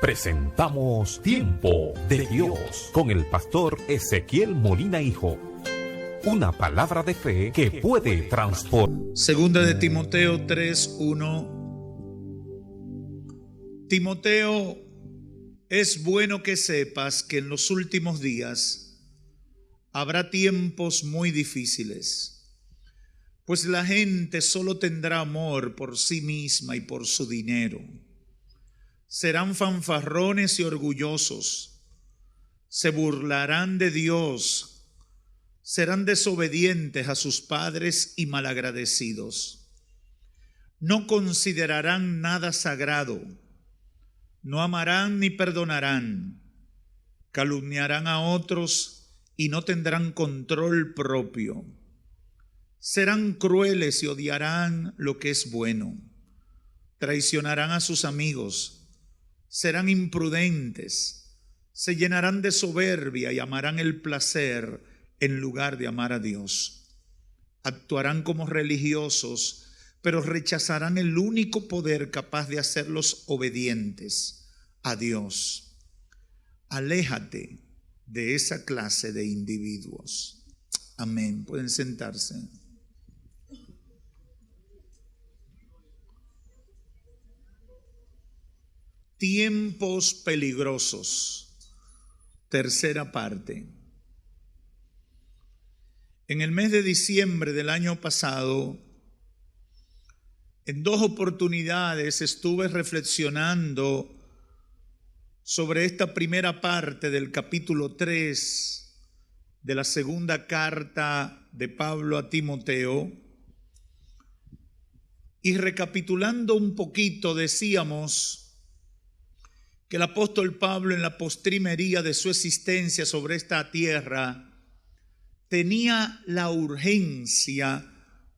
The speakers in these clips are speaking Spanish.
presentamos Tiempo de Dios con el pastor Ezequiel Molina Hijo. Una palabra de fe que puede transformar. Segunda de Timoteo 3:1. Timoteo, es bueno que sepas que en los últimos días habrá tiempos muy difíciles, pues la gente solo tendrá amor por sí misma y por su dinero. Serán fanfarrones y orgullosos, se burlarán de Dios, serán desobedientes a sus padres y malagradecidos. No considerarán nada sagrado, no amarán ni perdonarán, calumniarán a otros y no tendrán control propio. Serán crueles y odiarán lo que es bueno, traicionarán a sus amigos, serán imprudentes, se llenarán de soberbia y amarán el placer en lugar de amar a Dios. Actuarán como religiosos, pero rechazarán el único poder capaz de hacerlos obedientes a Dios. Aléjate de esa clase de individuos. Amén. Pueden sentarse. Tiempos peligrosos. Tercera parte. En el mes de diciembre del año pasado, en 2 oportunidades estuve reflexionando sobre esta primera parte del capítulo 3 de la segunda carta de Pablo a Timoteo. Y recapitulando un poquito, decíamos que el apóstol Pablo, en la postrimería de su existencia sobre esta tierra, tenía la urgencia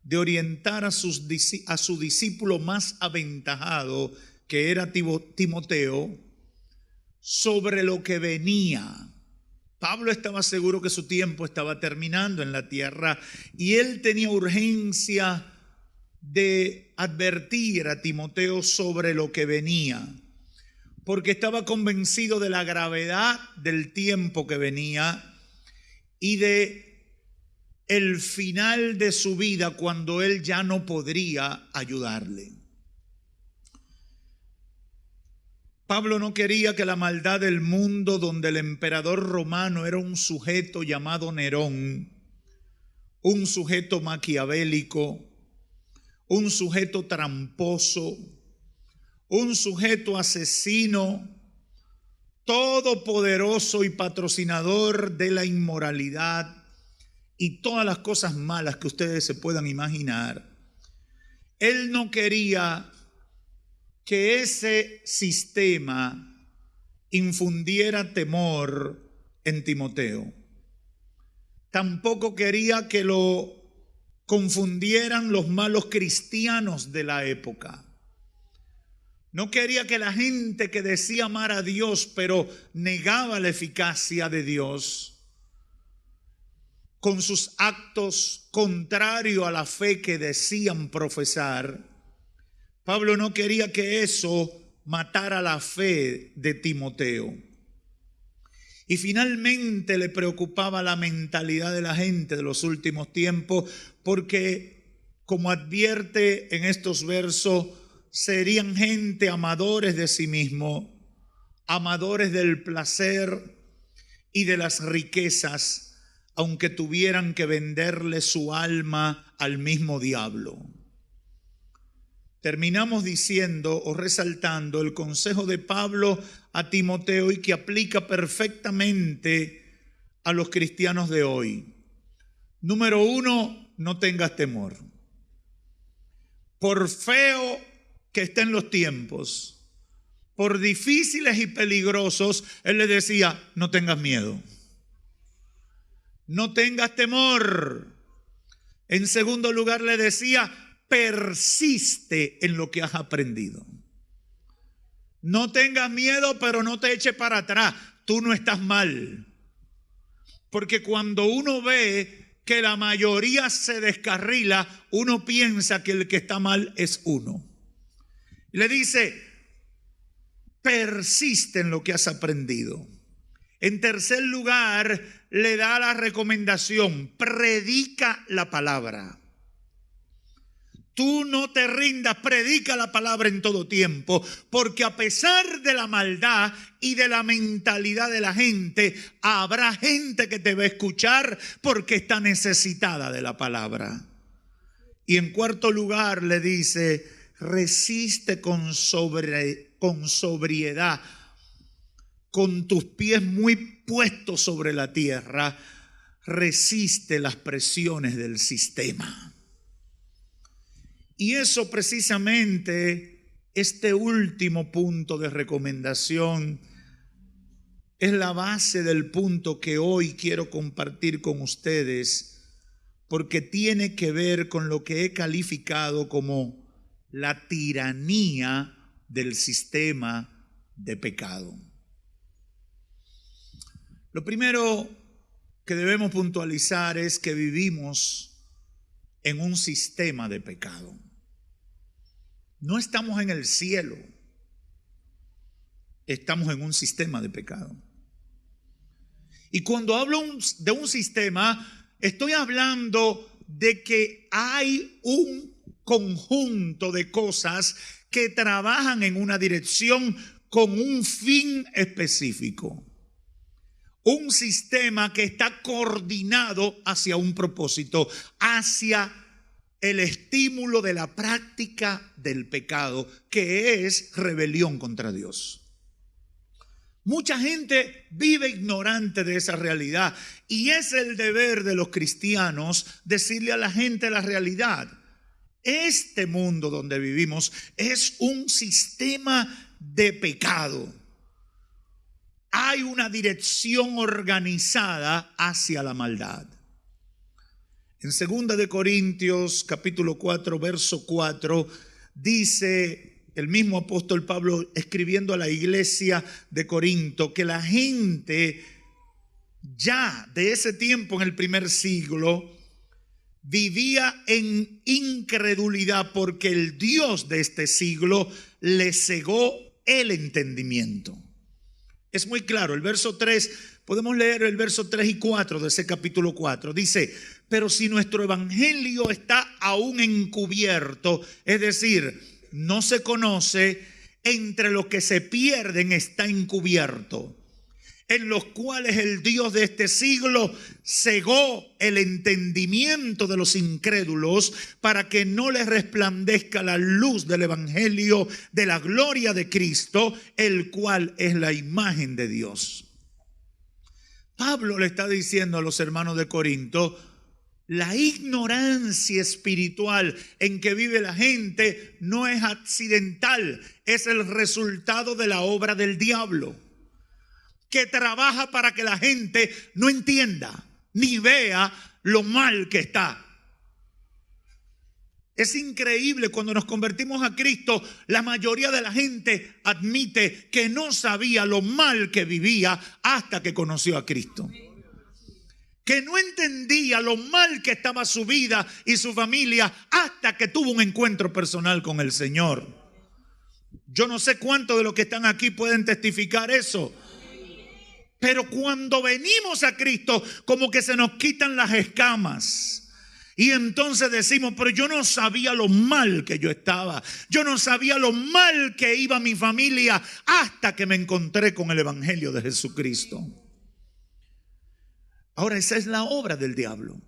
de orientar a su discípulo más aventajado, que era Timoteo, sobre lo que venía. Pablo estaba seguro que su tiempo estaba terminando en la tierra y él tenía urgencia de advertir a Timoteo sobre lo que venía, porque estaba convencido de la gravedad del tiempo que venía y de el final de su vida, cuando él ya no podría ayudarle. Pablo no quería que la maldad del mundo, donde el emperador romano era un sujeto llamado Nerón, un sujeto maquiavélico, un sujeto tramposo, un sujeto asesino, todopoderoso y patrocinador de la inmoralidad y todas las cosas malas que ustedes se puedan imaginar. Él no quería que ese sistema infundiera temor en Timoteo. Tampoco quería que lo confundieran los malos cristianos de la época. No quería que la gente que decía amar a Dios, pero negaba la eficacia de Dios, con sus actos contrarios a la fe que decían profesar. Pablo no quería que eso matara la fe de Timoteo. Y finalmente le preocupaba la mentalidad de la gente de los últimos tiempos, porque, como advierte en estos versos, serían gente amadores de sí mismo, amadores del placer y de las riquezas, aunque tuvieran que venderle su alma al mismo diablo. Terminamos diciendo o resaltando el consejo de Pablo a Timoteo, y que aplica perfectamente a los cristianos de hoy. Número 1, no tengas temor. Por feo que estén los tiempos, por difíciles y peligrosos, él le decía, no tengas miedo. No tengas temor. En segundo lugar, le decía, persiste en lo que has aprendido. No tengas miedo, pero no te eches para atrás. Tú no estás mal. Porque cuando uno ve que la mayoría se descarrila, uno piensa que el que está mal es uno. Y le dice, persiste en lo que has aprendido. En tercer lugar, le da la recomendación: predica la palabra. Tú no te rindas, predica la palabra en todo tiempo, porque a pesar de la maldad y de la mentalidad de la gente, habrá gente que te va a escuchar porque está necesitada de la palabra. Y en cuarto lugar le dice: resiste con sobriedad, con tus pies muy puestos sobre la tierra, resiste las presiones del sistema. Y eso precisamente, este último punto de recomendación, es la base del punto que hoy quiero compartir con ustedes, porque tiene que ver con lo que he calificado como la tiranía del sistema de pecado. Lo primero que debemos puntualizar es que vivimos en un sistema de pecado. No estamos en el cielo, estamos en un sistema de pecado. Y cuando hablo de un sistema, estoy hablando de que hay un conjunto de cosas que trabajan en una dirección con un fin específico. Un sistema que está coordinado hacia un propósito, hacia el estímulo de la práctica del pecado, que es rebelión contra Dios. Mucha gente vive ignorante de esa realidad y es el deber de los cristianos decirle a la gente la realidad. Este mundo donde vivimos es un sistema de pecado. Hay una dirección organizada hacia la maldad. En 2 de Corintios, capítulo 4, verso 4, dice el mismo apóstol Pablo escribiendo a la iglesia de Corinto que la gente ya de ese tiempo, en el primer siglo, vivía en incredulidad porque el Dios de este siglo le cegó el entendimiento. Es muy claro, el verso 3, podemos leer el verso 3 y 4 de ese capítulo 4. Dice: pero si nuestro evangelio está aún encubierto, es decir, no se conoce, entre los que se pierden está encubierto, en los cuales el Dios de este siglo cegó el entendimiento de los incrédulos para que no les resplandezca la luz del evangelio de la gloria de Cristo, el cual es la imagen de Dios. Pablo le está diciendo a los hermanos de Corinto: la ignorancia espiritual en que vive la gente no es accidental, es el resultado de la obra del diablo, que trabaja para que la gente no entienda ni vea lo mal que está. Es increíble, cuando nos convertimos a Cristo, la mayoría de la gente admite que no sabía lo mal que vivía hasta que conoció a Cristo. Que no entendía lo mal que estaba su vida y su familia hasta que tuvo un encuentro personal con el Señor. Yo no sé cuántos de los que están aquí pueden testificar eso. Pero cuando venimos a Cristo, como que se nos quitan las escamas. Y entonces decimos: pero yo no sabía lo mal que yo estaba. Yo no sabía lo mal que iba mi familia hasta que me encontré con el evangelio de Jesucristo. Ahora, esa es la obra del diablo,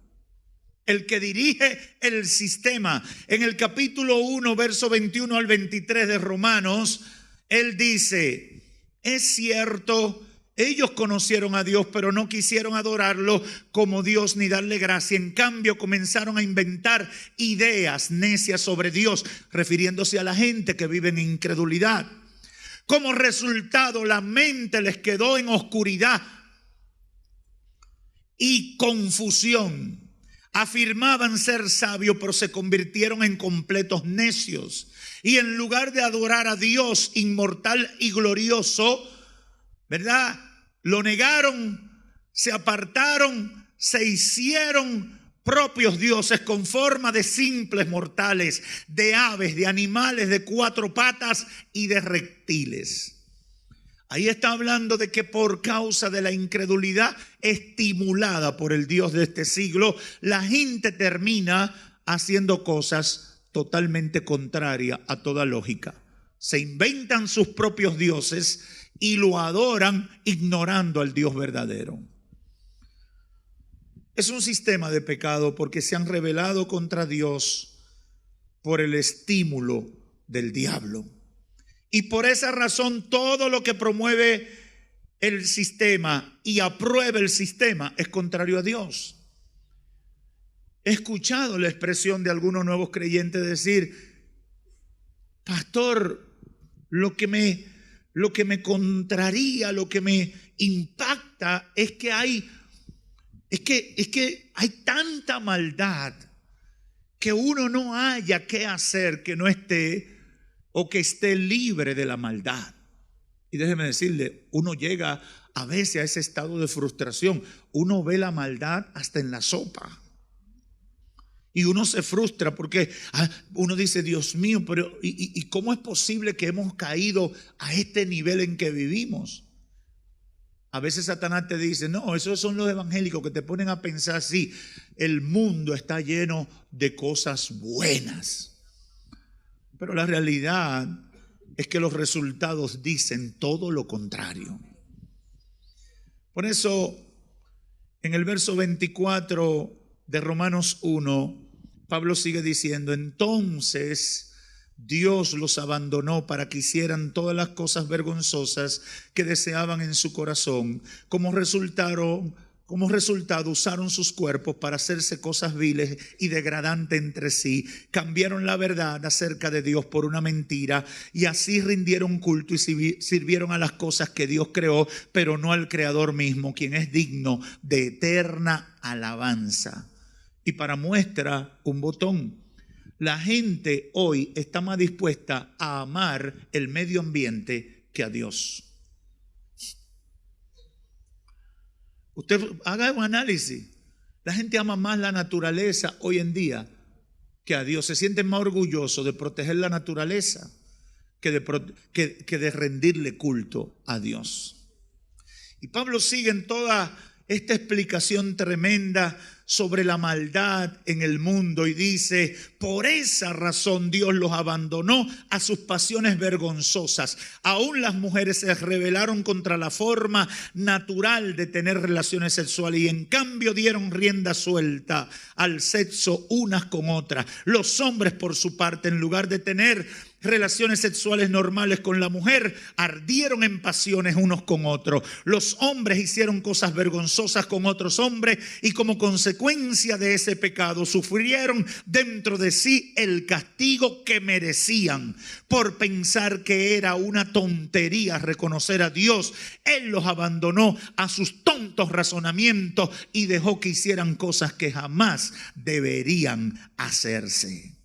el que dirige el sistema. En el capítulo 1, verso 21 al 23 de Romanos, él dice: es cierto, ellos conocieron a Dios, pero no quisieron adorarlo como Dios ni darle gracia. En cambio, comenzaron a inventar ideas necias sobre Dios, refiriéndose a la gente que vive en incredulidad. Como resultado, la mente les quedó en oscuridad y confusión. Afirmaban ser sabios, pero se convirtieron en completos necios. Y en lugar de adorar a Dios inmortal y glorioso, ¿verdad?, lo negaron, se apartaron, se hicieron propios dioses con forma de simples mortales, de aves, de animales de 4 patas y de reptiles. Ahí está hablando de que por causa de la incredulidad estimulada por el Dios de este siglo, la gente termina haciendo cosas totalmente contrarias a toda lógica. Se inventan sus propios dioses y lo adoran ignorando al Dios verdadero. Es un sistema de pecado porque se han rebelado contra Dios por el estímulo del diablo. Y por esa razón todo lo que promueve el sistema y aprueba el sistema es contrario a Dios. He escuchado la expresión de algunos nuevos creyentes decir: pastor, lo que me contraría, lo que me impacta es que hay tanta maldad que uno no haya qué hacer que no esté o que esté libre de la maldad. Y déjeme decirle, uno llega a veces a ese estado de frustración. Uno ve la maldad hasta en la sopa. Y uno se frustra porque uno dice: Dios mío, pero ¿y cómo es posible que hemos caído a este nivel en que vivimos? A veces Satanás te dice: no, esos son los evangélicos que te ponen a pensar así. El mundo está lleno de cosas buenas. Pero la realidad es que los resultados dicen todo lo contrario. Por eso, en el verso 24 de Romanos 1, Pablo sigue diciendo: entonces Dios los abandonó para que hicieran todas las cosas vergonzosas que deseaban en su corazón. Como resultado usaron sus cuerpos para hacerse cosas viles y degradantes entre sí. Cambiaron la verdad acerca de Dios por una mentira y así rindieron culto y sirvieron a las cosas que Dios creó, pero no al Creador mismo, quien es digno de eterna alabanza. Y para muestra, un botón. La gente hoy está más dispuesta a amar el medio ambiente que a Dios. Usted haga un análisis. La gente ama más la naturaleza hoy en día que a Dios. Se sienten más orgullosos de proteger la naturaleza que de rendirle culto a Dios. Y Pablo sigue en toda esta explicación tremenda sobre la maldad en el mundo y dice: por esa razón Dios los abandonó a sus pasiones vergonzosas. Aún las mujeres se rebelaron contra la forma natural de tener relaciones sexuales y en cambio dieron rienda suelta al sexo unas con otras. Los hombres, por su parte, en lugar de tener relaciones sexuales normales con la mujer, ardieron en pasiones unos con otros. Los hombres hicieron cosas vergonzosas con otros hombres y como consecuencia de ese pecado sufrieron dentro de sí el castigo que merecían. Por pensar que era una tontería reconocer a Dios, Él los abandonó a sus tontos razonamientos y dejó que hicieran cosas que jamás deberían hacerse.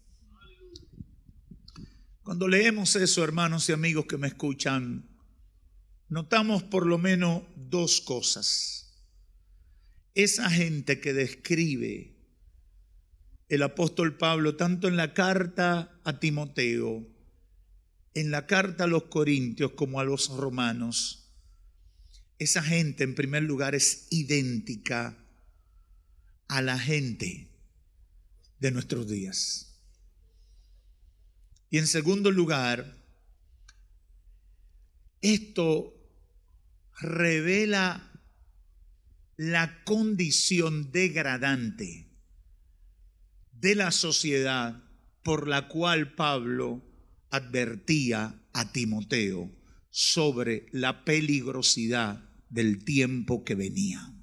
Cuando leemos eso, hermanos y amigos que me escuchan, notamos por lo menos dos cosas. Esa gente que describe el apóstol Pablo, tanto en la carta a Timoteo, en la carta a los Corintios como a los romanos, esa gente en primer lugar es idéntica a la gente de nuestros días. Y en segundo lugar, esto revela la condición degradante de la sociedad por la cual Pablo advertía a Timoteo sobre la peligrosidad del tiempo que venía.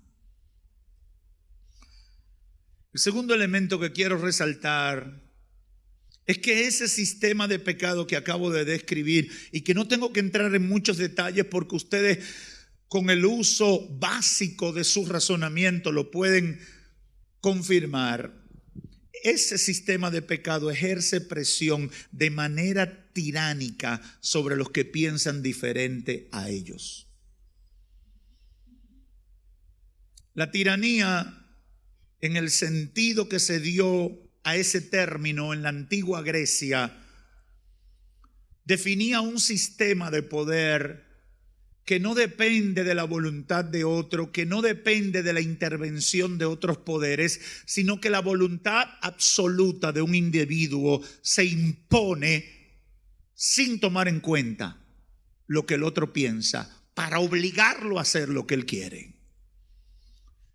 El segundo elemento que quiero resaltar es que ese sistema de pecado que acabo de describir y que no tengo que entrar en muchos detalles porque ustedes con el uso básico de su razonamiento lo pueden confirmar, ese sistema de pecado ejerce presión de manera tiránica sobre los que piensan diferente a ellos. La tiranía, en el sentido que se dio a ese término en la antigua Grecia, definía un sistema de poder que no depende de la voluntad de otro, que no depende de la intervención de otros poderes, sino que la voluntad absoluta de un individuo se impone sin tomar en cuenta lo que el otro piensa, para obligarlo a hacer lo que él quiere.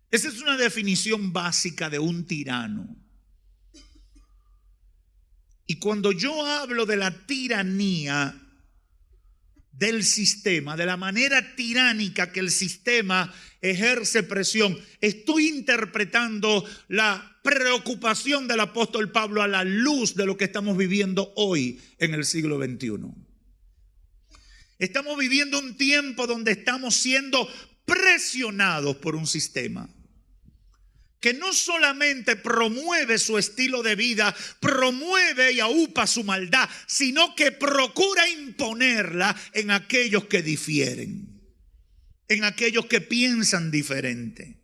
Esa es una definición básica de un tirano. Y cuando yo hablo de la tiranía del sistema, de la manera tiránica que el sistema ejerce presión, estoy interpretando la preocupación del apóstol Pablo a la luz de lo que estamos viviendo hoy en el siglo XXI. Estamos viviendo un tiempo donde estamos siendo presionados por un sistema que no solamente promueve su estilo de vida, promueve y aupa su maldad, sino que procura imponerla en aquellos que difieren, en aquellos que piensan diferente,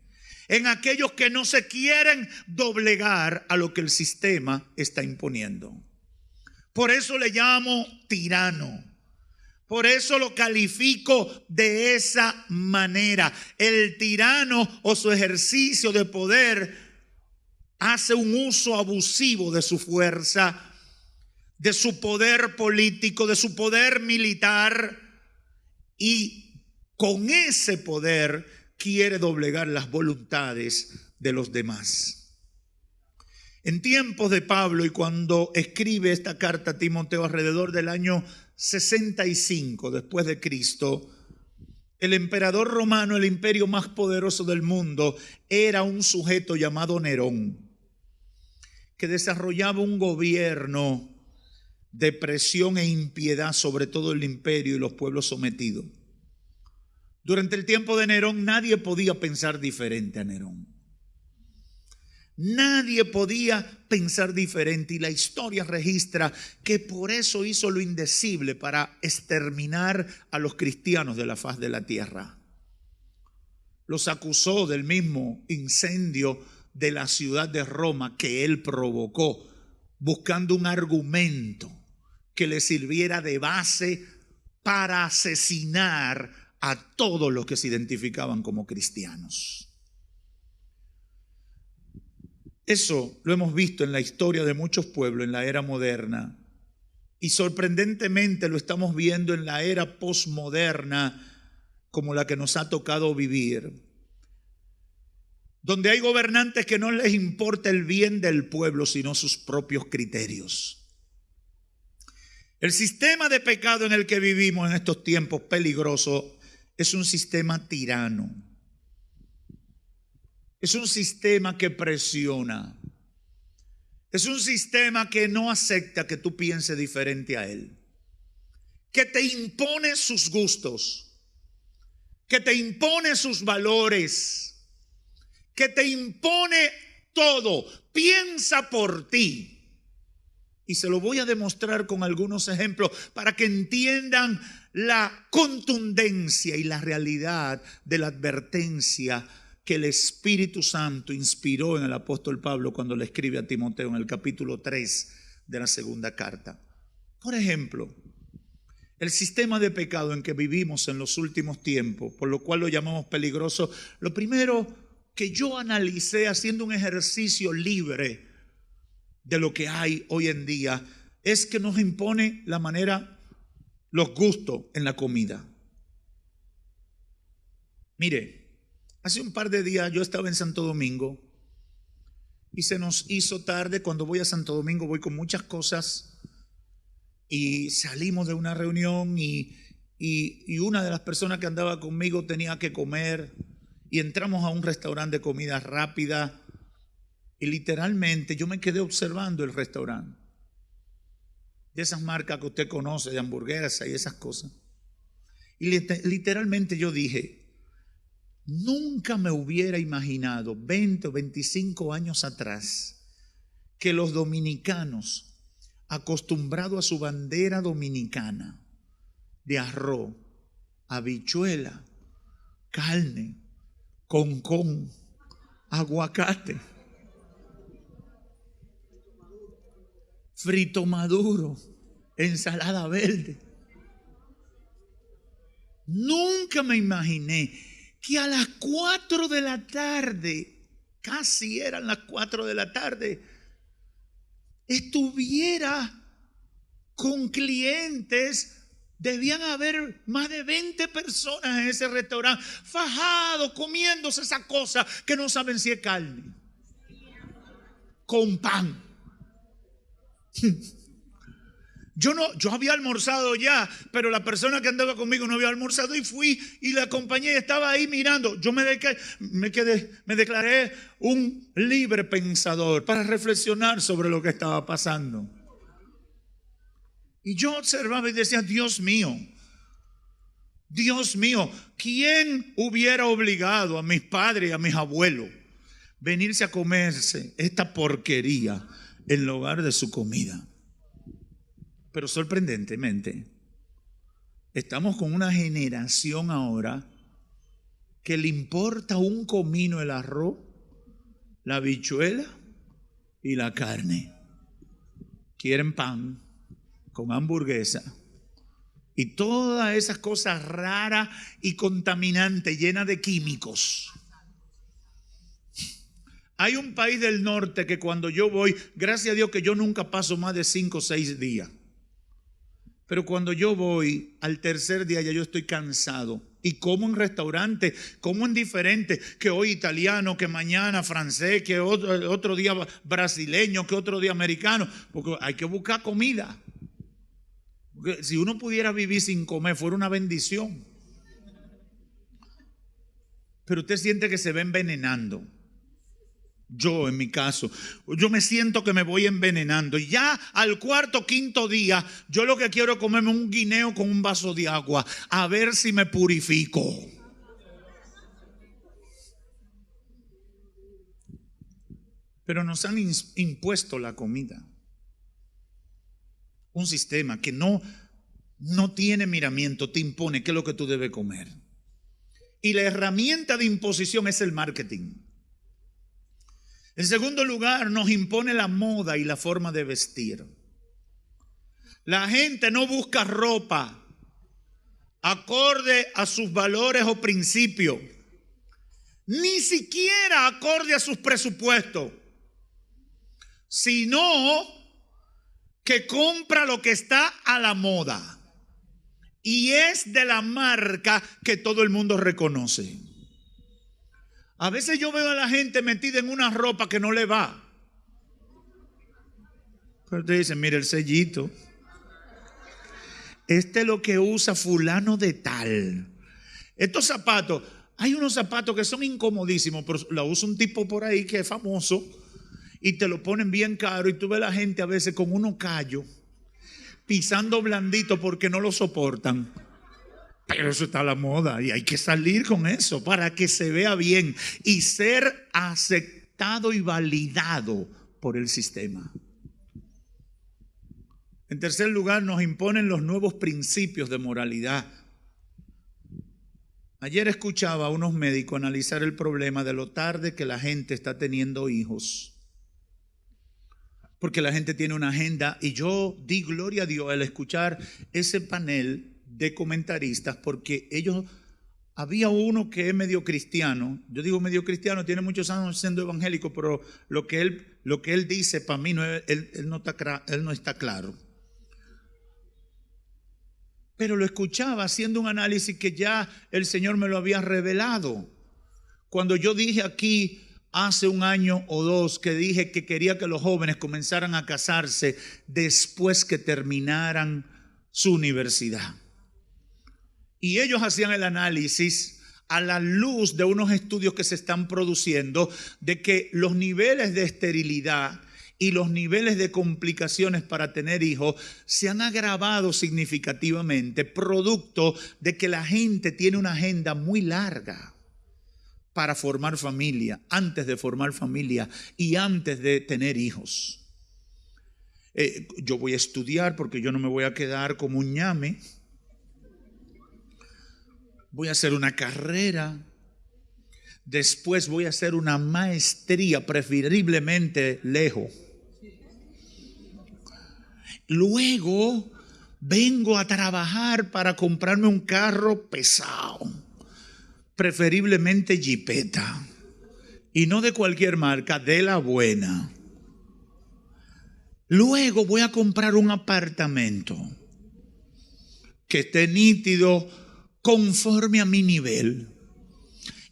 en aquellos que no se quieren doblegar a lo que el sistema está imponiendo. Por eso le llamo tirano. Por eso lo califico de esa manera. El tirano o su ejercicio de poder hace un uso abusivo de su fuerza, de su poder político, de su poder militar, y con ese poder quiere doblegar las voluntades de los demás. En tiempos de Pablo, y cuando escribe esta carta a Timoteo alrededor del año 65 después de Cristo, el emperador romano, el imperio más poderoso del mundo, era un sujeto llamado Nerón, que desarrollaba un gobierno de presión e impiedad sobre todo el imperio y los pueblos sometidos. Durante el tiempo de Nerón nadie podía pensar diferente a Nerón. Nadie podía pensar diferente, y la historia registra que por eso hizo lo indecible para exterminar a los cristianos de la faz de la tierra. Los acusó del mismo incendio de la ciudad de Roma que él provocó, buscando un argumento que le sirviera de base para asesinar a todos los que se identificaban como cristianos. Eso lo hemos visto en la historia de muchos pueblos en la era moderna, y sorprendentemente lo estamos viendo en la era posmoderna como la que nos ha tocado vivir, donde hay gobernantes que no les importa el bien del pueblo sino sus propios criterios. El sistema de pecado en el que vivimos en estos tiempos peligrosos es un sistema tirano. Es un sistema que presiona. Es un sistema que no acepta que tú pienses diferente a él, que te impone sus gustos, que te impone sus valores, que te impone todo. Piensa por ti. Y se lo voy a demostrar con algunos ejemplos para que entiendan la contundencia y la realidad de la advertencia que el Espíritu Santo inspiró en el apóstol Pablo cuando le escribe a Timoteo en el capítulo 3 de la segunda carta. Por ejemplo, el sistema de pecado en que vivimos en los últimos tiempos, por lo cual lo llamamos peligroso, lo primero que yo analicé haciendo un ejercicio libre de lo que hay hoy en día es que nos impone la manera, los gustos en la comida. Mire, hace un par de días yo estaba en Santo Domingo y se nos hizo tarde. Cuando voy a Santo Domingo voy con muchas cosas y salimos de una reunión y una de las personas que andaba conmigo tenía que comer y entramos a un restaurante de comida rápida y literalmente yo me quedé observando el restaurante, de esas marcas que usted conoce, de hamburguesas y esas cosas, y literalmente yo dije: nunca me hubiera imaginado 20 o 25 años atrás que los dominicanos, acostumbrados a su bandera dominicana de arroz, habichuela, carne, concón, aguacate, frito maduro, ensalada verde, Nunca me imaginé que a las 4 de la tarde, casi eran las 4 de la tarde, estuviera con clientes. Debían haber más de 20 personas en ese restaurante, fajados, comiéndose esa cosa que no saben si es carne, con pan. Yo había almorzado ya, pero la persona que andaba conmigo no había almorzado y fui y la acompañé y estaba ahí mirando. Yo me declaré un libre pensador para reflexionar sobre lo que estaba pasando. Y yo observaba y decía, Dios mío, ¿quién hubiera obligado a mis padres y a mis abuelos venirse a comerse esta porquería en lugar de su comida? Pero sorprendentemente, estamos con una generación ahora que le importa un comino el arroz, la habichuela y la carne. Quieren pan con hamburguesa y todas esas cosas raras y contaminantes, llenas de químicos. Hay un país del norte que cuando yo voy, gracias a Dios que yo nunca paso más de 5 o 6 días. Pero cuando yo voy al tercer día ya yo estoy cansado. Y como en restaurantes, como en diferentes, que hoy italiano, que mañana francés, que otro día brasileño, que otro día americano. Porque hay que buscar comida. Porque si uno pudiera vivir sin comer, fuera una bendición. Pero usted siente que se va envenenando. Yo, en mi caso, yo me siento que me voy envenenando. Y ya al cuarto o quinto día, yo lo que quiero es comerme un guineo con un vaso de agua, a ver si me purifico. Pero nos han impuesto la comida. Un sistema que no tiene miramiento, te impone qué es lo que tú debes comer. Y la herramienta de imposición es el marketing. En segundo lugar, nos impone la moda y la forma de vestir. La gente no busca ropa acorde a sus valores o principios, ni siquiera acorde a sus presupuestos, sino que compra lo que está a la moda y es de la marca que todo el mundo reconoce. A veces yo veo a la gente metida en una ropa que no le va. Pero te dicen, mira el sellito. Este es lo que usa fulano de tal. Estos zapatos, hay unos zapatos que son incomodísimos, pero lo usa un tipo por ahí que es famoso y te lo ponen bien caro y tú ves a la gente a veces con unos callos pisando blandito porque no lo soportan. Pero eso está a la moda y hay que salir con eso para que se vea bien y ser aceptado y validado por el sistema. En tercer lugar, nos imponen los nuevos principios de moralidad. Ayer escuchaba a unos médicos analizar el problema de lo tarde que la gente está teniendo hijos. Porque la gente tiene una agenda y yo di gloria a Dios al escuchar ese panel de comentaristas, porque había uno que es medio cristiano. Yo digo medio cristiano, tiene muchos años siendo evangélico, pero lo que él dice para mí él no está claro. Pero lo escuchaba haciendo un análisis que ya el Señor me lo había revelado. Cuando yo dije aquí hace 1 año o 2 que dije que quería que los jóvenes comenzaran a casarse después que terminaran su universidad. Y ellos hacían el análisis a la luz de unos estudios que se están produciendo de que los niveles de esterilidad y los niveles de complicaciones para tener hijos se han agravado significativamente, producto de que la gente tiene una agenda muy larga para formar familia, antes de formar familia y antes de tener hijos. Yo voy a estudiar porque yo no me voy a quedar como un ñame. Voy a hacer una carrera, después voy a hacer una maestría, preferiblemente lejos. Luego vengo a trabajar para comprarme un carro pesado, preferiblemente jipeta, y no de cualquier marca, de la buena. Luego voy a comprar un apartamento que esté nítido, conforme a mi nivel.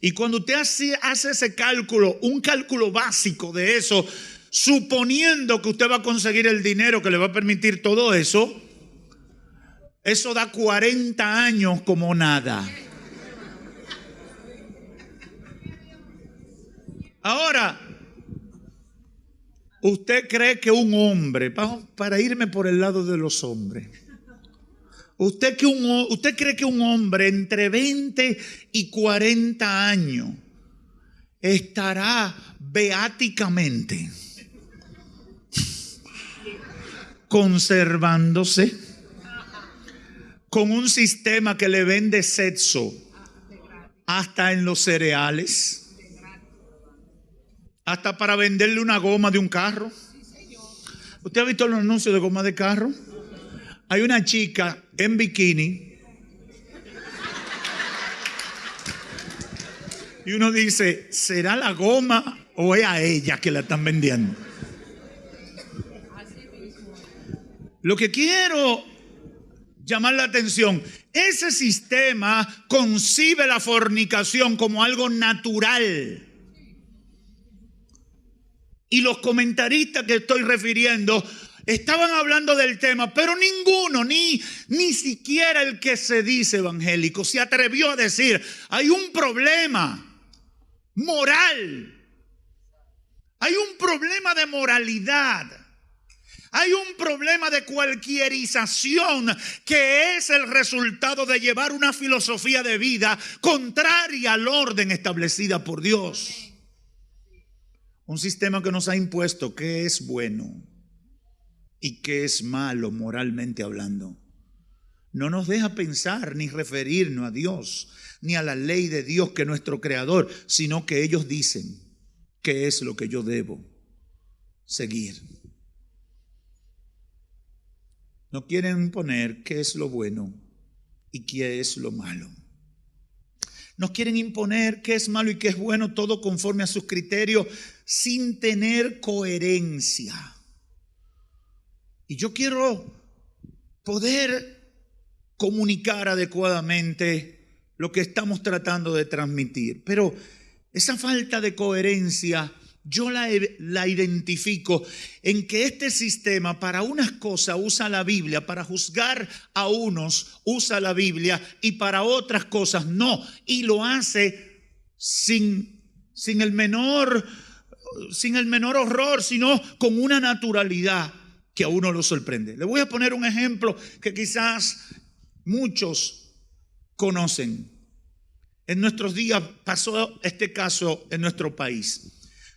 Y cuando usted hace ese cálculo, un cálculo básico de eso, suponiendo que usted va a conseguir el dinero que le va a permitir todo eso, eso da 40 años como nada. Ahora, ¿usted cree que un hombre, para irme por el lado de los hombres, ¿usted cree que un hombre entre 20 y 40 años estará beáticamente conservándose con un sistema que le vende sexo hasta en los cereales? Hasta para venderle una goma de un carro. ¿Usted ha visto los anuncios de goma de carro? Hay una chica en bikini y uno dice, ¿será la goma o es a ella que la están vendiendo? Lo que quiero llamar la atención, ese sistema concibe la fornicación como algo natural. Y los comentaristas que estoy refiriendo estaban hablando del tema, pero ninguno, ni siquiera el que se dice evangélico, se atrevió a decir, hay un problema moral, hay un problema de moralidad, hay un problema de cualquierización que es el resultado de llevar una filosofía de vida contraria al orden establecida por Dios. Un sistema que nos ha impuesto qué es bueno y qué es malo moralmente hablando. No nos deja pensar ni referirnos a Dios, ni a la ley de Dios que es nuestro creador, sino que ellos dicen qué es lo que yo debo seguir. No quieren imponer qué es lo bueno y qué es lo malo. Nos quieren imponer qué es malo y qué es bueno, todo conforme a sus criterios, sin tener coherencia. Y yo quiero poder comunicar adecuadamente lo que estamos tratando de transmitir. Pero esa falta de coherencia yo la identifico en que este sistema para unas cosas usa la Biblia, para juzgar a unos usa la Biblia y para otras cosas no. Y lo hace sin el menor horror, sino con una naturalidad que a uno lo sorprende. Le voy a poner un ejemplo que quizás muchos conocen. En nuestros días pasó este caso en nuestro país.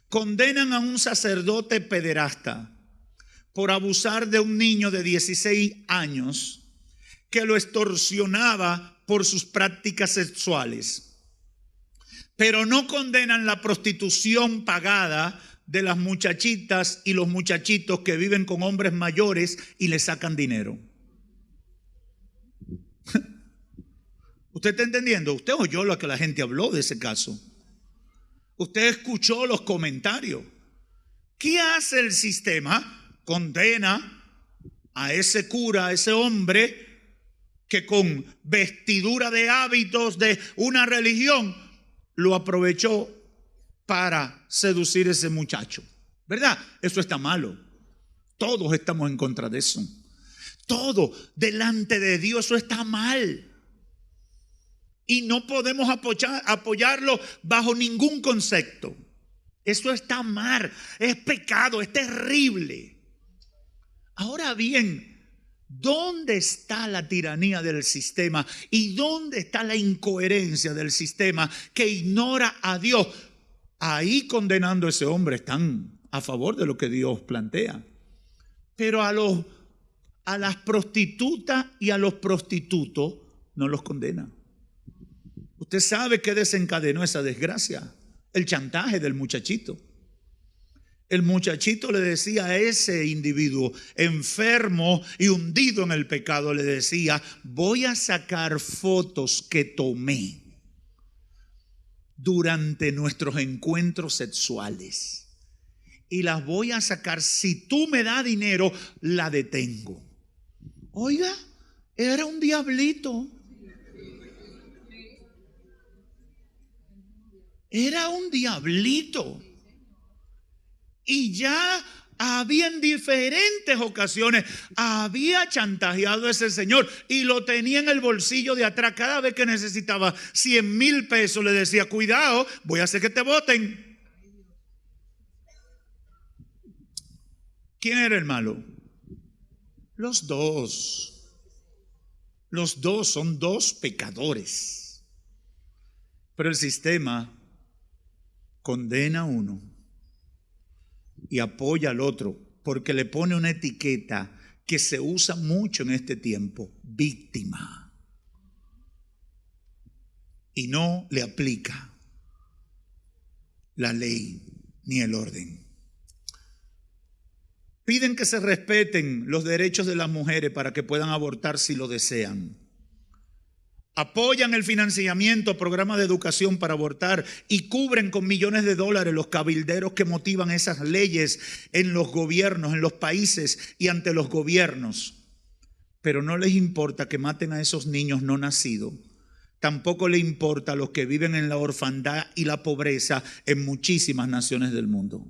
Condenan a un sacerdote pederasta por abusar de un niño de 16 años que lo extorsionaba por sus prácticas sexuales. Pero no condenan la prostitución pagada de las muchachitas y los muchachitos que viven con hombres mayores y le sacan dinero. ¿Usted está entendiendo? Usted oyó lo que la gente habló de ese caso. Usted escuchó los comentarios. ¿Qué hace el sistema? Condena a ese cura, a ese hombre que con vestidura de hábitos de una religión lo aprovechó para seducir a ese muchacho. ¿Verdad? Eso está malo. Todos estamos en contra de eso. Todo delante de Dios, eso está mal. Y no podemos apoyarlo bajo ningún concepto. Eso está mal, es pecado, es terrible. Ahora bien, ¿dónde está la tiranía del sistema? ¿Y dónde está la incoherencia del sistema que ignora a Dios? Ahí condenando a ese hombre están a favor de lo que Dios plantea. Pero a las prostitutas y a los prostitutos no los condena. Usted sabe qué desencadenó esa desgracia, el chantaje del muchachito. El muchachito le decía a ese individuo enfermo y hundido en el pecado, le decía: voy a sacar fotos que tomé durante nuestros encuentros sexuales y las voy a sacar. Si tú me das dinero, la detengo. Oiga, era un diablito. Era un diablito. Y ya había en diferentes ocasiones, había chantajeado a ese señor y lo tenía en el bolsillo de atrás. Cada vez que necesitaba 100,000 pesos le decía: cuidado, voy a hacer que te boten. ¿Quién era el malo? Los dos. Los dos son dos pecadores. Pero el sistema condena a uno y apoya al otro, porque le pone una etiqueta que se usa mucho en este tiempo: víctima. Y no le aplica la ley ni el orden. Piden que se respeten los derechos de las mujeres para que puedan abortar si lo desean. Apoyan el financiamiento a programas de educación para abortar y cubren con millones de dólares los cabilderos que motivan esas leyes en los gobiernos, en los países y ante los gobiernos. Pero no les importa que maten a esos niños no nacidos. Tampoco les importa a los que viven en la orfandad y la pobreza en muchísimas naciones del mundo.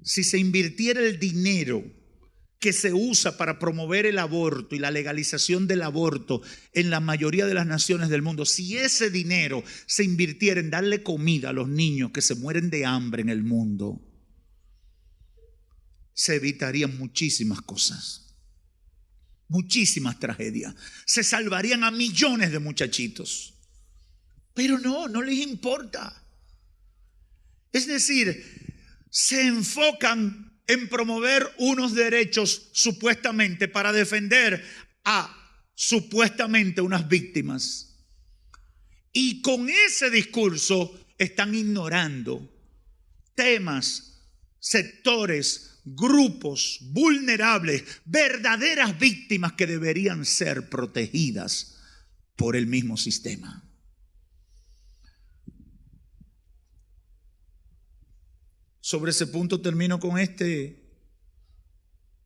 Si se invirtiera el dinero que se usa para promover el aborto y la legalización del aborto en la mayoría de las naciones del mundo, si ese dinero se invirtiera en darle comida a los niños que se mueren de hambre en el mundo, se evitarían muchísimas cosas, muchísimas tragedias. Se salvarían a millones de muchachitos. Pero no les importa. Es decir, se enfocan en promover unos derechos supuestamente para defender a supuestamente unas víctimas. Y con ese discurso están ignorando temas, sectores, grupos vulnerables, verdaderas víctimas que deberían ser protegidas por el mismo sistema. Sobre ese punto termino con este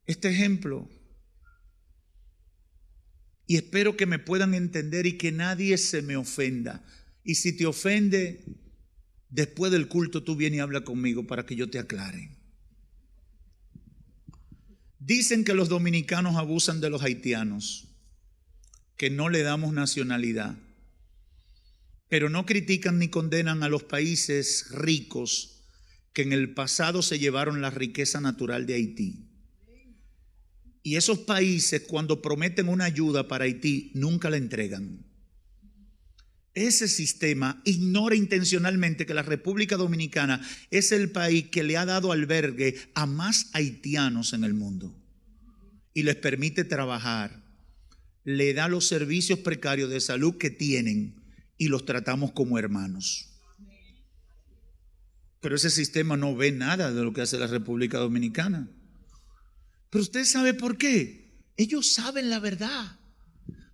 ejemplo. Y espero que me puedan entender y que nadie se me ofenda. Y si te ofende, después del culto tú vienes y habla conmigo para que yo te aclare. Dicen que los dominicanos abusan de los haitianos, que no le damos nacionalidad. Pero no critican ni condenan a los países ricos que en el pasado se llevaron la riqueza natural de Haití. Y esos países, cuando prometen una ayuda para Haití, nunca la entregan. Ese sistema ignora intencionalmente que la República Dominicana es el país que le ha dado albergue a más haitianos en el mundo y les permite trabajar, le da los servicios precarios de salud que tienen y los tratamos como hermanos. Pero ese sistema no ve nada de lo que hace la República Dominicana. Pero usted sabe por qué. Ellos saben la verdad,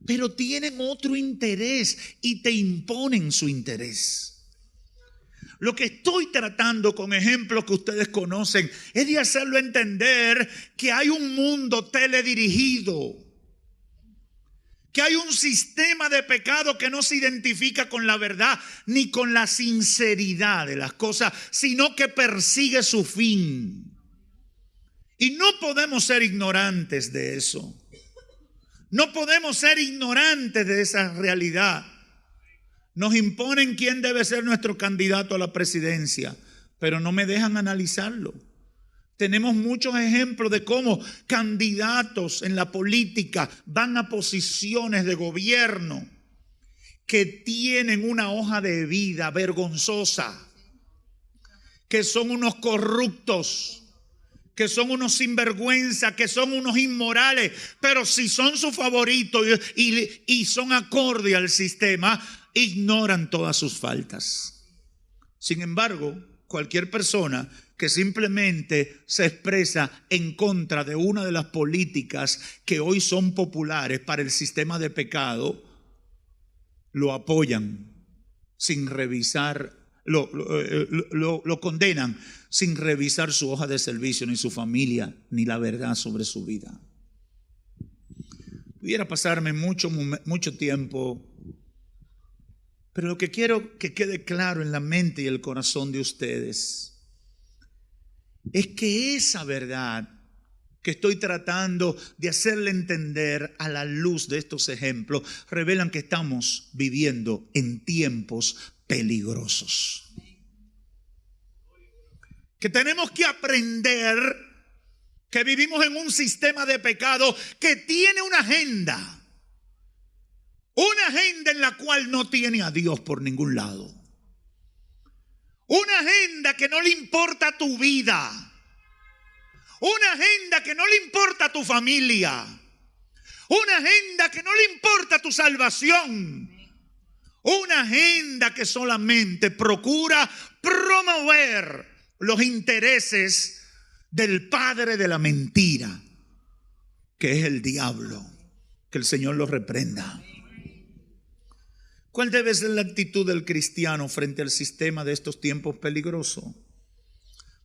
pero tienen otro interés y te imponen su interés. Lo que estoy tratando con ejemplos que ustedes conocen es de hacerlo entender que hay un mundo teledirigido, que hay un sistema de pecado que no se identifica con la verdad ni con la sinceridad de las cosas, sino que persigue su fin. Y no podemos ser ignorantes de eso. No podemos ser ignorantes de esa realidad. Nos imponen quién debe ser nuestro candidato a la presidencia, pero no me dejan analizarlo. Tenemos muchos ejemplos de cómo candidatos en la política van a posiciones de gobierno que tienen una hoja de vida vergonzosa, que son unos corruptos, que son unos sinvergüenza, que son unos inmorales, pero si son sus favoritos y son acorde al sistema, ignoran todas sus faltas. Sin embargo, cualquier persona que simplemente se expresa en contra de una de las políticas que hoy son populares para el sistema de pecado, lo apoyan sin revisar, lo condenan sin revisar su hoja de servicio, ni su familia, ni la verdad sobre su vida. Pudiera pasarme mucho tiempo, pero lo que quiero que quede claro en la mente y el corazón de ustedes es que esa verdad que estoy tratando de hacerle entender a la luz de estos ejemplos revelan que estamos viviendo en tiempos peligrosos. Que tenemos que aprender que vivimos en un sistema de pecado que tiene una agenda en la cual no tiene a Dios por ningún lado. Una agenda que no le importa tu vida. Una agenda que no le importa tu familia. Una agenda que no le importa tu salvación. Una agenda que solamente procura promover los intereses del padre de la mentira, que es el diablo. Que el Señor lo reprenda. ¿Cuál debe ser la actitud del cristiano frente al sistema de estos tiempos peligrosos?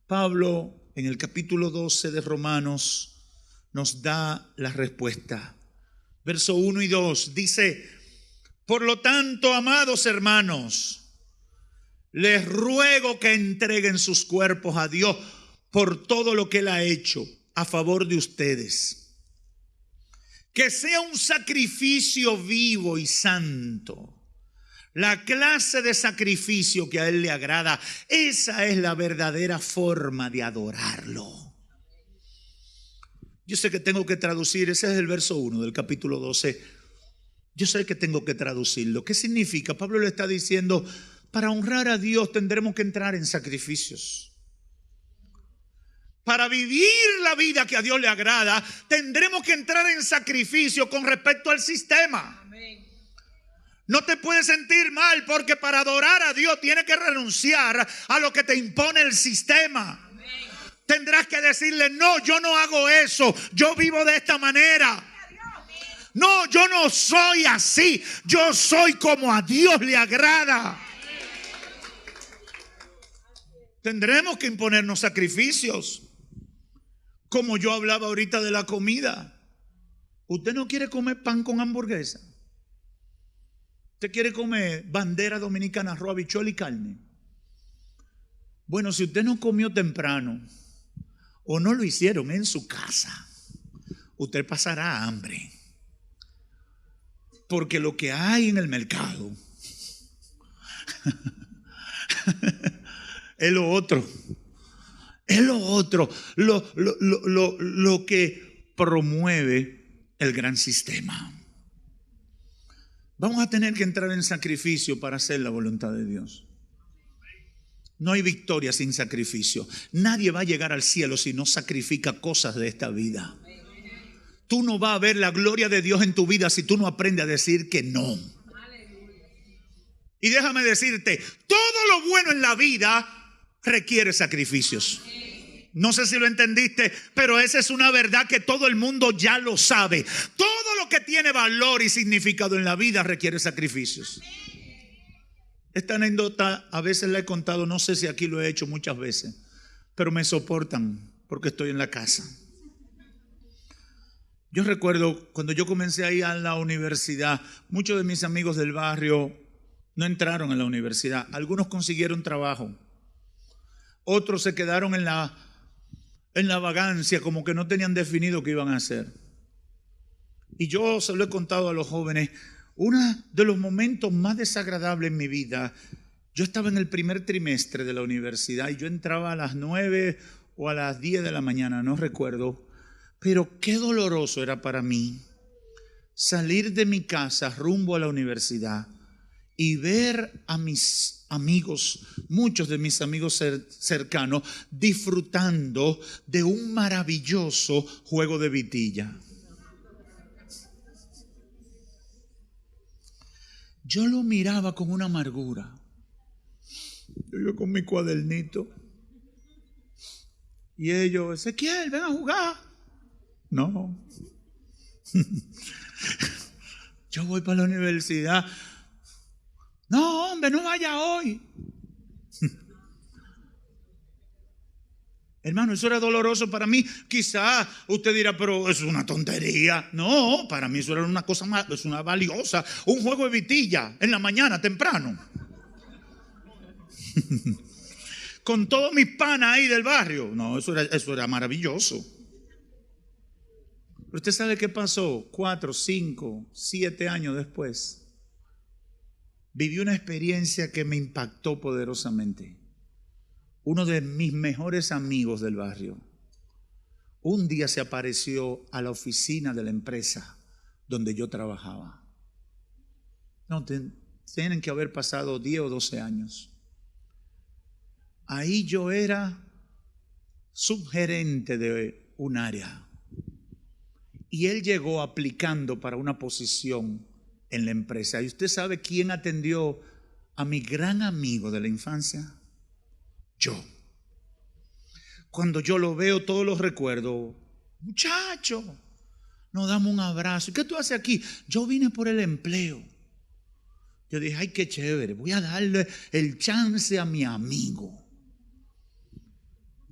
Pablo, en el capítulo 12 de Romanos, nos da la respuesta. Verso 1 y 2 dice: por lo tanto, amados hermanos, les ruego que entreguen sus cuerpos a Dios por todo lo que Él ha hecho a favor de ustedes. Que sea un sacrificio vivo y santo. La clase de sacrificio que a Él le agrada, esa es la verdadera forma de adorarlo. Yo sé que tengo que traducir, ese es el verso 1 del capítulo 12. Yo sé que tengo que traducirlo. ¿Qué significa? Pablo le está diciendo, para honrar a Dios tendremos que entrar en sacrificios. Para vivir la vida que a Dios le agrada, tendremos que entrar en sacrificio con respecto al sistema. No te puedes sentir mal porque para adorar a Dios tienes que renunciar a lo que te impone el sistema. Tendrás que decirle, no, yo no hago eso, yo vivo de esta manera. No, yo no soy así, yo soy como a Dios le agrada. Tendremos que imponernos sacrificios. Como yo hablaba ahorita de la comida. Usted no quiere comer pan con hamburguesa. Usted quiere comer bandera dominicana, arroz, habichuela y carne. Bueno, si usted no comió temprano o no lo hicieron en su casa, usted pasará hambre. Porque lo que hay en el mercado es lo otro. Es lo otro, lo que promueve el gran sistema. Vamos a tener que entrar en sacrificio para hacer la voluntad de Dios. No hay victoria sin sacrificio. Nadie va a llegar al cielo si no sacrifica cosas de esta vida. Tú no vas a ver la gloria de Dios en tu vida si tú no aprendes a decir que no. Y déjame decirte, todo lo bueno en la vida requiere sacrificios. No sé si lo entendiste, pero esa es una verdad que todo el mundo ya lo sabe. Todo lo que tiene valor y significado en la vida requiere sacrificios. Esta anécdota a veces la he contado, no sé si aquí lo he hecho muchas veces, pero me soportan porque estoy en la casa. Yo recuerdo cuando yo comencé a ir a la universidad, muchos de mis amigos del barrio no entraron a la universidad. Algunos consiguieron trabajo. Otros se quedaron en la vagancia, como que no tenían definido qué iban a hacer. Y yo se lo he contado a los jóvenes. Uno de los momentos más desagradables en mi vida, yo estaba en el primer trimestre de la universidad y yo entraba a las 9 o a las 10 de la mañana, no recuerdo. Pero qué doloroso era para mí salir de mi casa rumbo a la universidad y ver a mis amigos, muchos de mis amigos cercanos, disfrutando de un maravilloso juego de vitilla. Yo lo miraba con una amargura. Yo con mi cuadernito. Y ellos, Ezequiel, ven a jugar. No. Yo voy para la universidad. No, hombre, no vaya hoy. Hermano, eso era doloroso para mí. Quizás usted dirá, pero es una tontería. No, para mí eso era una cosa más, es una valiosa. Un juego de vitilla en la mañana temprano. Con todos mis panas ahí del barrio. No, eso era maravilloso. Pero usted sabe qué pasó 4, 5, 7 años después. Viví una experiencia que me impactó poderosamente. Uno de mis mejores amigos del barrio, un día se apareció a la oficina de la empresa donde yo trabajaba. No, tienen que haber pasado 10 o 12 años. Ahí yo era subgerente de un área. Y él llegó aplicando para una posición en la empresa. ¿Y usted sabe quién atendió a mi gran amigo de la infancia? Yo. Cuando yo lo veo, todos los recuerdo. Muchacho, nos damos un abrazo. ¿Qué tú haces aquí? Yo vine por el empleo. Yo dije, ay, qué chévere, voy a darle el chance a mi amigo.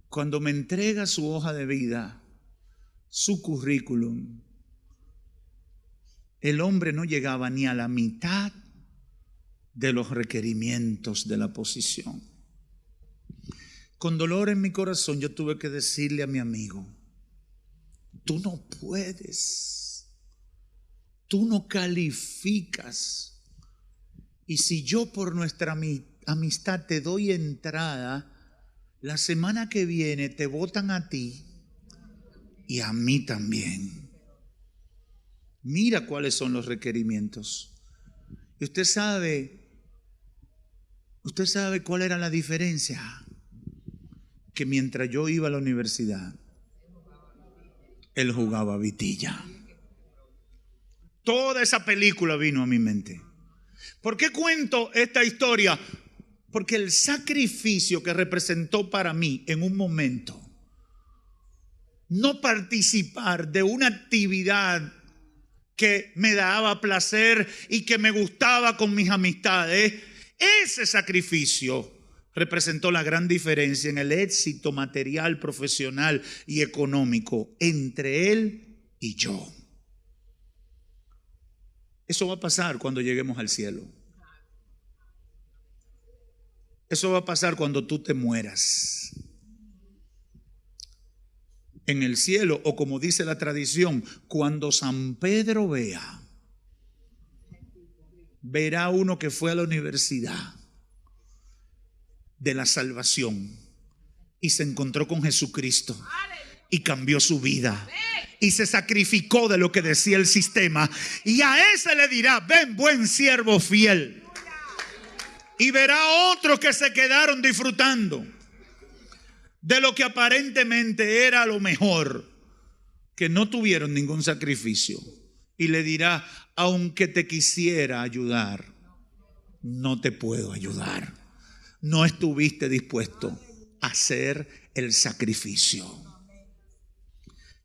Cuando me entrega su hoja de vida, su currículum, el hombre no llegaba ni a la mitad de los requerimientos de la posición. Con dolor en mi corazón yo tuve que decirle a mi amigo, tú no puedes, tú no calificas. Y si yo por nuestra amistad te doy entrada, la semana que viene te votan a ti y a mí también. Mira cuáles son los requerimientos. Y usted sabe cuál era la diferencia. Que mientras yo iba a la universidad, él jugaba vitilla. Toda esa película vino a mi mente. ¿Por qué cuento esta historia? Porque el sacrificio que representó para mí en un momento no participar de una actividad que me daba placer y que me gustaba con mis amistades, ese sacrificio representó la gran diferencia en el éxito material, profesional y económico entre él y yo. Eso va a pasar cuando lleguemos al cielo. Eso va a pasar cuando tú te mueras. En el cielo, o como dice la tradición, cuando San Pedro verá uno que fue a la universidad de la salvación y se encontró con Jesucristo y cambió su vida y se sacrificó de lo que decía el sistema, y a ese le dirá, ven buen siervo fiel. Y verá otros que se quedaron disfrutando de lo que aparentemente era lo mejor, que no tuvieron ningún sacrificio, y le dirá, aunque te quisiera ayudar, no te puedo ayudar. No estuviste dispuesto a hacer el sacrificio.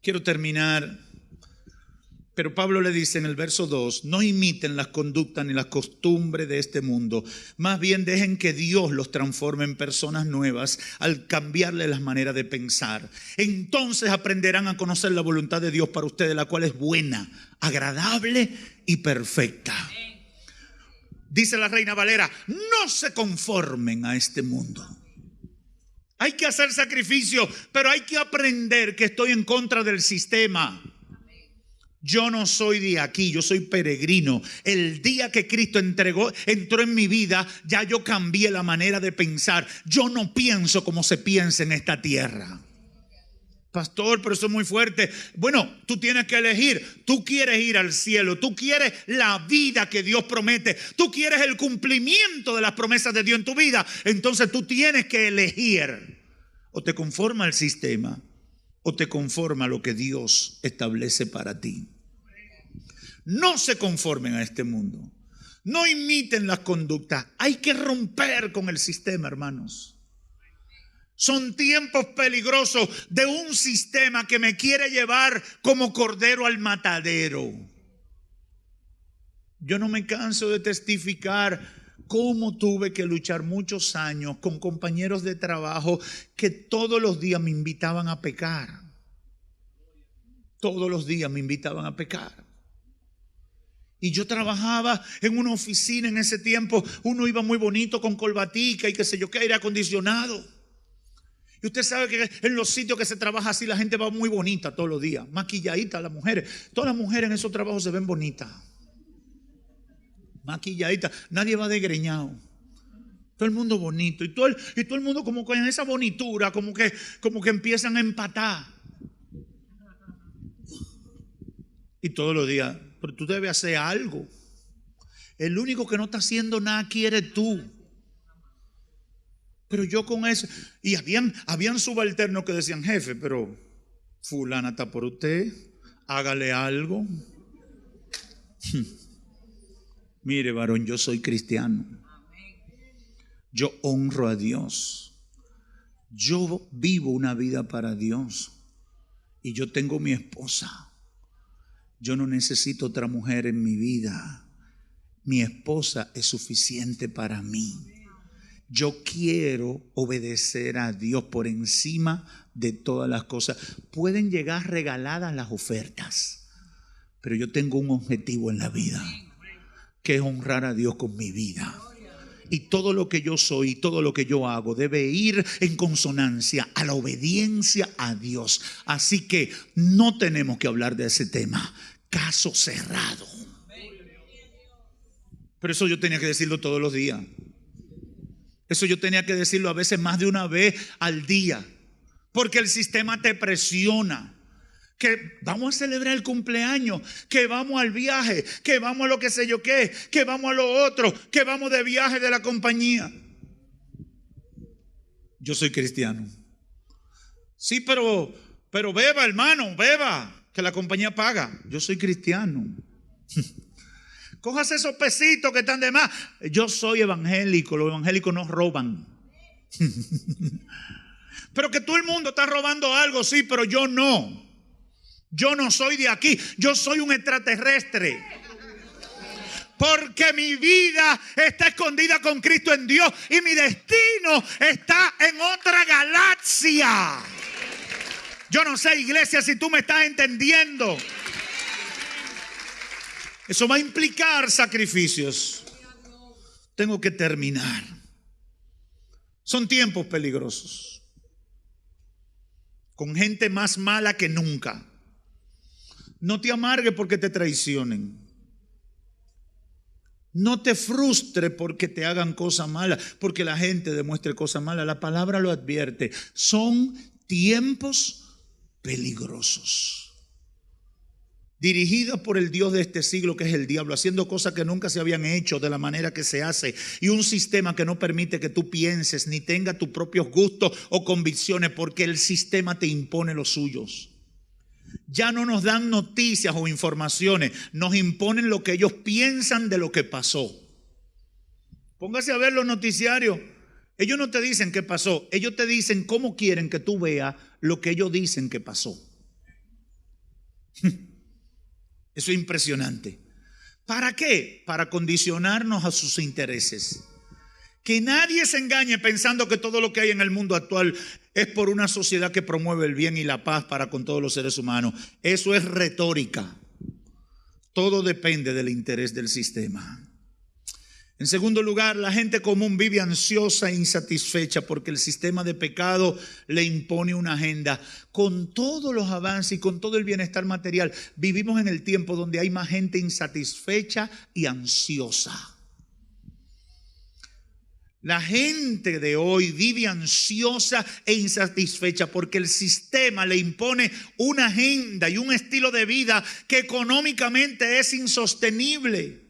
Quiero terminar, pero Pablo le dice en el verso 2, no imiten las conductas ni las costumbres de este mundo, más bien dejen que Dios los transforme en personas nuevas al cambiarle las maneras de pensar. Entonces aprenderán a conocer la voluntad de Dios para ustedes, la cual es buena, agradable y perfecta. Dice la Reina Valera, no se conformen a este mundo. Hay que hacer sacrificio, pero hay que aprender que estoy en contra del sistema. Yo no soy de aquí, yo soy peregrino. El día que Cristo entró en mi vida, ya yo cambié la manera de pensar. Yo no pienso como se piensa en esta tierra. Pastor, pero eso es muy fuerte. Bueno, tú tienes que elegir. Tú quieres ir al cielo. Tú quieres la vida que Dios promete. Tú quieres el cumplimiento de las promesas de Dios en tu vida. Entonces tú tienes que elegir. O te conforma el sistema, o te conforma lo que Dios establece para ti. No se conformen a este mundo. No imiten las conductas. Hay que romper con el sistema, hermanos. Son tiempos peligrosos de un sistema que me quiere llevar como cordero al matadero. Yo no me canso de testificar cómo tuve que luchar muchos años con compañeros de trabajo que todos los días me invitaban a pecar. Todos los días me invitaban a pecar. Y yo trabajaba en una oficina en ese tiempo. Uno iba muy bonito con corbatica y qué sé yo qué, aire acondicionado. Y usted sabe que en los sitios que se trabaja así la gente va muy bonita todos los días. Maquilladita las mujeres. Todas las mujeres en esos trabajos se ven bonitas. Maquilladita. Nadie va desgreñado. Todo el mundo bonito. Y todo el mundo como con esa bonitura, como que empiezan a empatar. Y todos los días, pero tú debes hacer algo. El único que no está haciendo nada aquí eres tú. Pero yo con eso, y habían subalternos que decían, jefe, pero fulana está por usted, hágale algo. Mire, varón, yo soy cristiano. Yo honro a Dios. Yo vivo una vida para Dios. Y yo tengo mi esposa. Yo no necesito otra mujer en mi vida. Mi esposa es suficiente para mí. Yo quiero obedecer a Dios por encima de todas las cosas. Pueden llegar regaladas las ofertas, pero yo tengo un objetivo en la vida, que es honrar a Dios con mi vida. Y todo lo que yo soy, todo lo que yo hago debe ir en consonancia a la obediencia a Dios. Así que no tenemos que hablar de ese tema. Caso cerrado. Pero eso yo tenía que decirlo todos los días. Eso yo tenía que decirlo a veces más de una vez al día. Porque el sistema te presiona. Que vamos a celebrar el cumpleaños, que vamos al viaje, que vamos a lo que sé yo qué, que vamos a lo otro, que vamos de viaje de la compañía. Yo soy cristiano. Sí, pero beba, hermano, beba, que la compañía paga. Yo soy cristiano. Cójase esos pesitos que están de más. Yo soy evangélico, los evangélicos no roban. Pero que todo el mundo está robando algo, sí, pero yo no. Yo no soy de aquí, yo soy un extraterrestre. Porque mi vida está escondida con Cristo en Dios y mi destino está en otra galaxia. Yo no sé, iglesia, si tú me estás entendiendo. Eso va a implicar sacrificios. Tengo que terminar. Son tiempos peligrosos. Con gente más mala que nunca. No te amargues porque te traicionen. No te frustres porque te hagan cosas malas, porque la gente demuestre cosas malas. La palabra lo advierte. Son tiempos peligrosos. Dirigidos por el Dios de este siglo, que es el diablo, haciendo cosas que nunca se habían hecho de la manera que se hace, y un sistema que no permite que tú pienses ni tenga tus propios gustos o convicciones, porque el sistema te impone los suyos. Ya no nos dan noticias o informaciones, nos imponen lo que ellos piensan de lo que pasó. Póngase a ver los noticiarios. Ellos no te dicen qué pasó, ellos te dicen cómo quieren que tú veas lo que ellos dicen que pasó. Eso es impresionante. ¿Para qué? Para condicionarnos a sus intereses. Que nadie se engañe pensando que todo lo que hay en el mundo actual es por una sociedad que promueve el bien y la paz para con todos los seres humanos. Eso es retórica. Todo depende del interés del sistema. En segundo lugar, la gente común vive ansiosa e insatisfecha porque el sistema de pecado le impone una agenda. Con todos los avances y con todo el bienestar material, vivimos en el tiempo donde hay más gente insatisfecha y ansiosa. La gente de hoy vive ansiosa e insatisfecha porque el sistema le impone una agenda y un estilo de vida que económicamente es insostenible.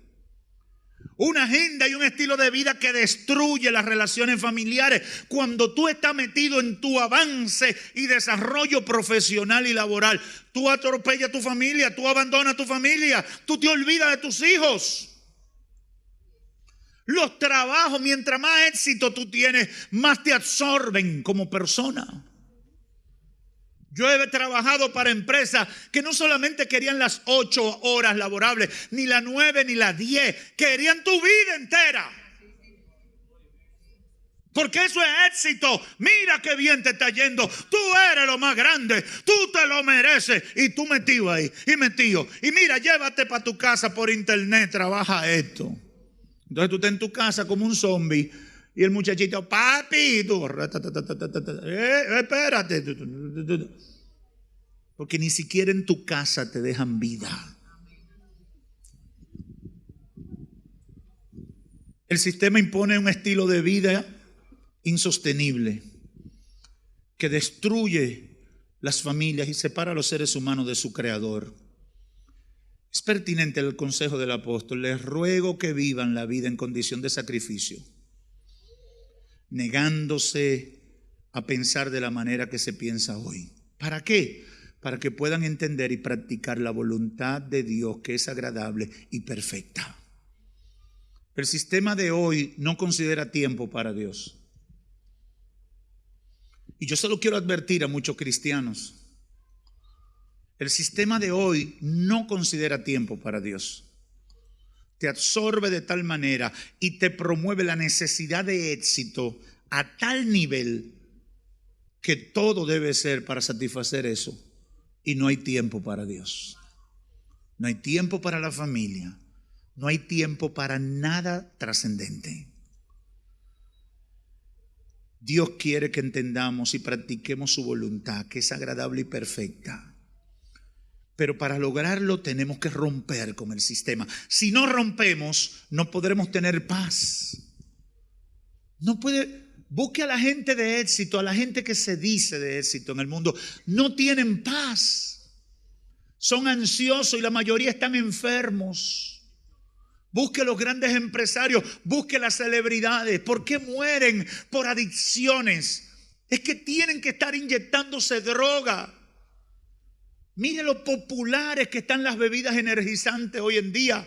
Una agenda y un estilo de vida que destruye las relaciones familiares. Cuando tú estás metido en tu avance y desarrollo profesional y laboral, tú atropellas a tu familia, tú abandonas a tu familia, tú te olvidas de tus hijos. Los trabajos, mientras más éxito tú tienes, más te absorben como persona. Yo he trabajado para empresas que no solamente querían las 8 horas laborables, ni las 9, ni las 10, querían tu vida entera. Porque eso es éxito. Mira qué bien te está yendo. Tú eres lo más grande. Tú te lo mereces. Y tú metido ahí. Y metido. Y mira, llévate para tu casa por internet. Trabaja esto. Entonces tú estás en tu casa como un zombie. Y el muchachito, papi, tú, espérate. Porque ni siquiera en tu casa te dejan vida. El sistema impone un estilo de vida insostenible que destruye las familias y separa a los seres humanos de su creador. Es pertinente el consejo del apóstol: les ruego que vivan la vida en condición de sacrificio, negándose a pensar de la manera que se piensa hoy. ¿Para qué? Para que puedan entender y practicar la voluntad de Dios, que es agradable y perfecta. El sistema de hoy no considera tiempo para Dios. Y yo solo quiero advertir a muchos cristianos: el sistema de hoy no considera tiempo para Dios. Te absorbe de tal manera y te promueve la necesidad de éxito a tal nivel que todo debe ser para satisfacer eso. Y no hay tiempo para Dios. No hay tiempo para la familia. No hay tiempo para nada trascendente. Dios quiere que entendamos y practiquemos su voluntad, que es agradable y perfecta. Pero para lograrlo tenemos que romper con el sistema. Si no rompemos, no podremos tener paz. Busque a la gente de éxito, a la gente que se dice de éxito en el mundo. No tienen paz. Son ansiosos y la mayoría están enfermos. Busque a los grandes empresarios, busque a las celebridades. ¿Por qué mueren? Por adicciones. Es que tienen que estar inyectándose droga. Mire lo populares que están las bebidas energizantes hoy en día.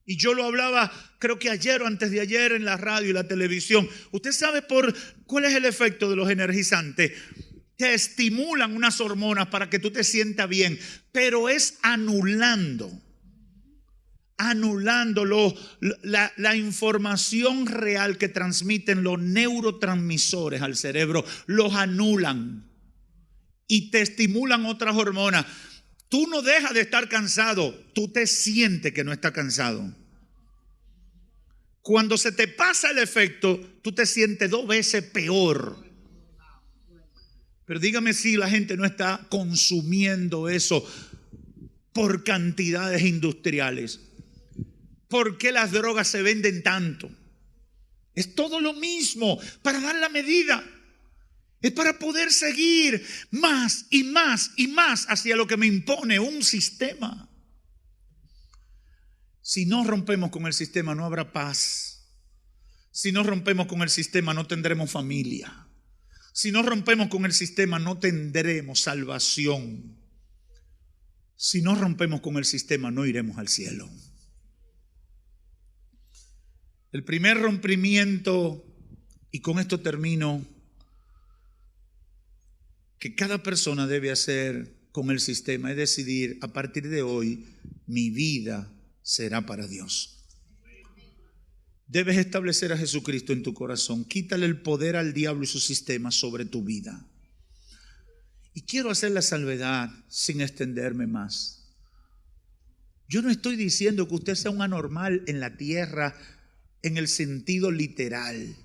Y yo lo hablaba, creo que ayer o antes de ayer, en la radio y la televisión. ¿Usted sabe cuál es el efecto de los energizantes? Te estimulan unas hormonas para que tú te sientas bien, pero es anulando la información real que transmiten los neurotransmisores al cerebro. Los anulan y te estimulan otras hormonas. Tú no dejas de estar cansado, tú te sientes que no estás cansado. Cuando se te pasa el efecto, tú te sientes 2 veces peor. Pero dígame si la gente no está consumiendo eso por cantidades industriales. ¿Por qué las drogas se venden tanto? Es todo lo mismo, para dar la medida. Es para poder seguir más y más y más hacia lo que me impone un sistema. Si no rompemos con el sistema, no habrá paz. Si no rompemos con el sistema, no tendremos familia. Si no rompemos con el sistema, no tendremos salvación. Si no rompemos con el sistema, no iremos al cielo. El primer rompimiento, y con esto termino, que cada persona debe hacer con el sistema es decidir: a partir de hoy mi vida será para Dios. Debes establecer a Jesucristo en tu corazón. Quítale el poder al diablo y su sistema sobre tu vida. Y quiero hacer la salvedad sin extenderme más. Yo no estoy diciendo que usted sea un anormal en la tierra en el sentido literal.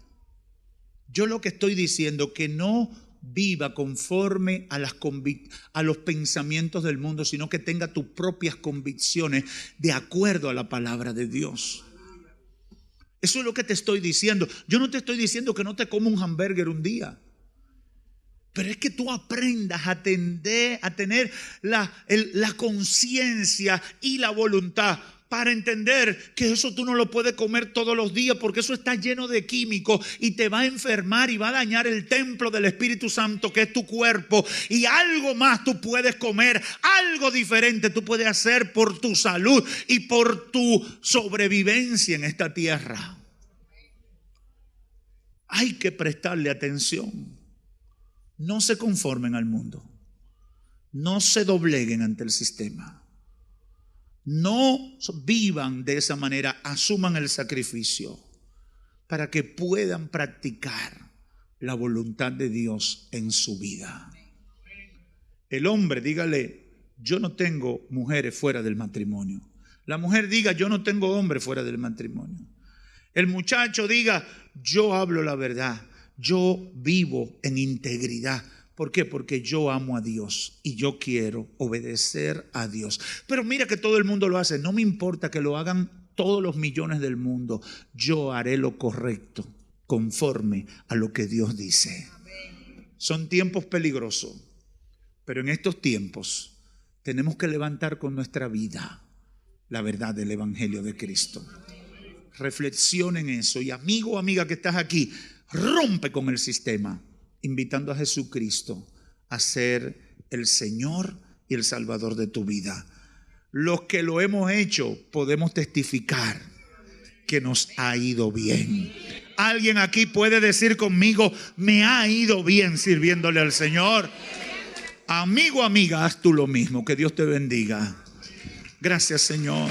Yo lo que estoy diciendo, que no viva conforme a los pensamientos del mundo, sino que tenga tus propias convicciones de acuerdo a la palabra de Dios. Eso es lo que te estoy diciendo. Yo no te estoy diciendo que no te comas un hamburger un día, pero es que tú aprendas a tener la conciencia y la voluntad. para entender que eso tú no lo puedes comer todos los días, porque eso está lleno de químicos y te va a enfermar y va a dañar el templo del Espíritu Santo, que es tu cuerpo. Y algo más tú puedes comer, algo diferente tú puedes hacer por tu salud y por tu sobrevivencia en esta tierra. Hay que prestarle atención. No se conformen al mundo. No se dobleguen ante el sistema. No vivan de esa manera, asuman el sacrificio para que puedan practicar la voluntad de Dios en su vida. El hombre, dígale, yo no tengo mujeres fuera del matrimonio. La mujer diga, yo no tengo hombre fuera del matrimonio. El muchacho diga, yo hablo la verdad, yo vivo en integridad. ¿Por qué? Porque yo amo a Dios y yo quiero obedecer a Dios. Pero mira que todo el mundo lo hace. No me importa que lo hagan todos los millones del mundo. Yo haré lo correcto conforme a lo que Dios dice. Son tiempos peligrosos, pero en estos tiempos tenemos que levantar con nuestra vida la verdad del Evangelio de Cristo. Reflexionen eso. Y amigo o amiga que estás aquí, rompe con el sistema, invitando a Jesucristo a ser el Señor y el Salvador de tu vida. Los que lo hemos hecho podemos testificar que nos ha ido bien. Alguien aquí puede decir conmigo, me ha ido bien sirviéndole al Señor. Amigo, amiga, haz tú lo mismo. Que Dios te bendiga. Gracias, Señor.